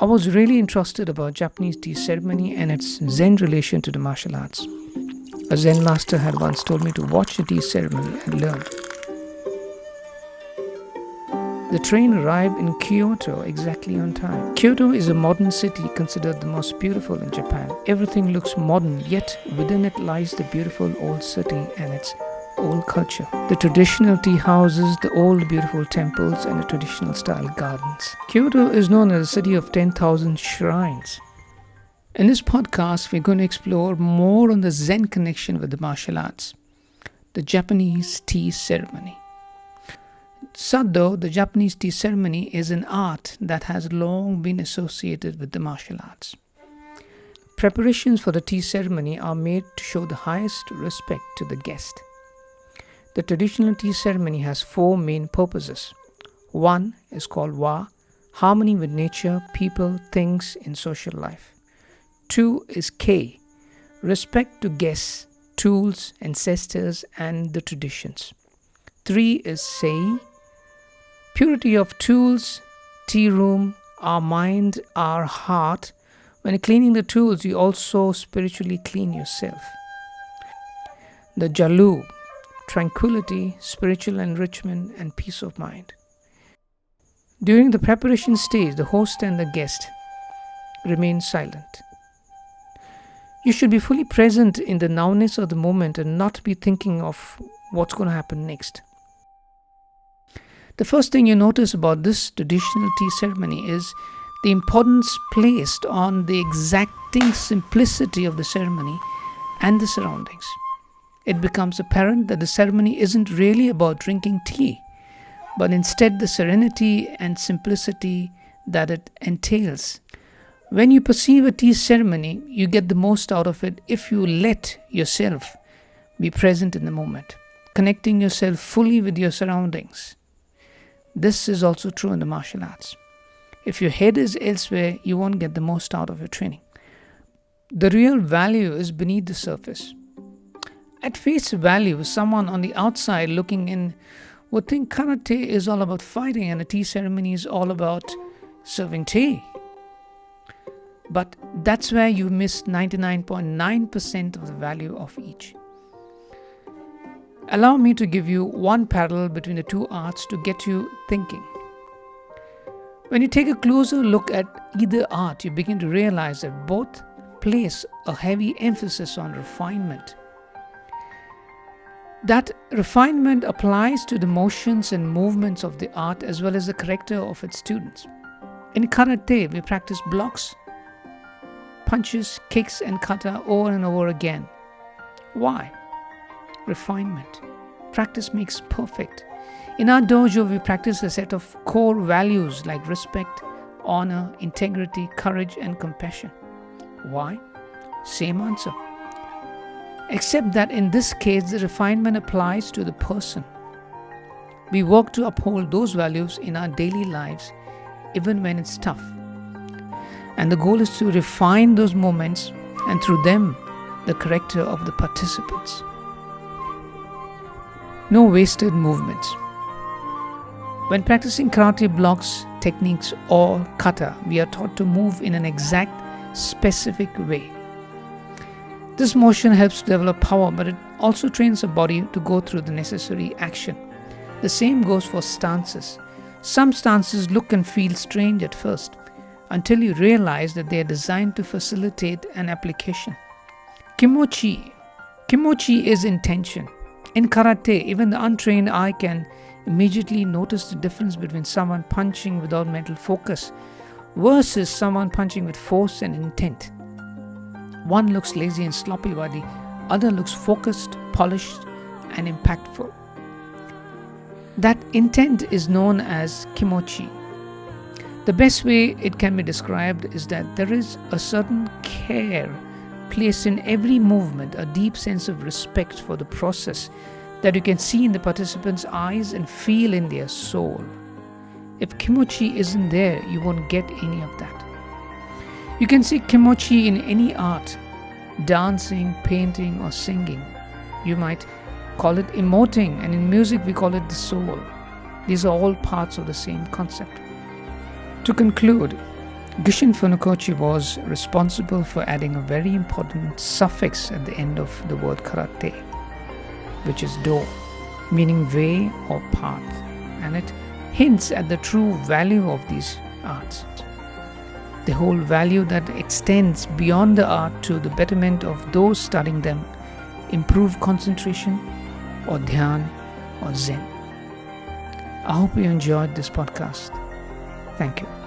I was really interested about Japanese tea ceremony and its Zen relation to the martial arts. A Zen master had once told me to watch a tea ceremony and learn. The train arrived in Kyoto exactly on time. Kyoto is a modern city considered the most beautiful in Japan. Everything looks modern, yet within it lies the beautiful old city and its old culture. The traditional tea houses, the old beautiful temples, and the traditional style gardens. Kyoto is known as a city of 10,000 shrines. In this podcast, we're going to explore more on the Zen connection with the martial arts, the Japanese tea ceremony. Sado, the Japanese tea ceremony, is an art that has long been associated with the martial arts. Preparations for the tea ceremony are made to show the highest respect to the guest. The traditional tea ceremony has four main purposes. One is called Wa, harmony with nature, people, things in social life. Two is Kei, respect to guests, tools, ancestors, and the traditions. Three is Sei, purity of tools, tea room, our mind, our heart. When cleaning the tools, you also spiritually clean yourself. The Jalu, tranquility, spiritual enrichment, and peace of mind. During the preparation stage, the host and the guest remain silent. You should be fully present in the nowness of the moment and not be thinking of what's going to happen next. The first thing you notice about this traditional tea ceremony is the importance placed on the exacting simplicity of the ceremony and the surroundings. It becomes apparent that the ceremony isn't really about drinking tea, but instead the serenity and simplicity that it entails. When you perceive a tea ceremony, you get the most out of it if you let yourself be present in the moment, connecting yourself fully with your surroundings. This is also true in the martial arts. If your head is elsewhere, you won't get the most out of your training. The real value is beneath the surface. At face value, someone on the outside looking in would think karate is all about fighting and a tea ceremony is all about serving tea. But that's where you miss 99.9% of the value of each. Allow me to give you one parallel between the two arts to get you thinking. When you take a closer look at either art, you begin to realize that both place a heavy emphasis on refinement. That refinement applies to the motions and movements of the art as well as the character of its students. In karate, we practice blocks, punches, kicks, and kata over and over again. Why? Refinement. Practice makes perfect. In our dojo, we practice a set of core values like respect, honor, integrity, courage, and compassion. Why? Same answer. Except that in this case, the refinement applies to the person. We work to uphold those values in our daily lives, even when it's tough. And the goal is to refine those moments and through them, the character of the participants. No wasted movements. When practicing karate blocks, techniques, or kata, we are taught to move in an exact, specific way. This motion helps to develop power, but it also trains the body to go through the necessary action. The same goes for stances. Some stances look and feel strange at first, until you realize that they are designed to facilitate an application. Kimochi. Kimochi is intention. In karate, even the untrained eye can immediately notice the difference between someone punching without mental focus versus someone punching with force and intent. One looks lazy and sloppy while the other looks focused, polished, and impactful. That intent is known as Kimochi. The best way it can be described is that there is a certain care placed in every movement, a deep sense of respect for the process that you can see in the participants' eyes and feel in their soul. If Kimochi isn't there, you won't get any of that. You can see Kimochi in any art, dancing, painting, or singing. You might call it emoting, and in music we call it the soul. These are all parts of the same concept. To conclude, Gishin Funakoshi was responsible for adding a very important suffix at the end of the word karate, which is do, meaning way or path, and it hints at the true value of these arts. The whole value that extends beyond the art to the betterment of those studying them, improve concentration or dhyan or zen. I hope you enjoyed this podcast. Thank you.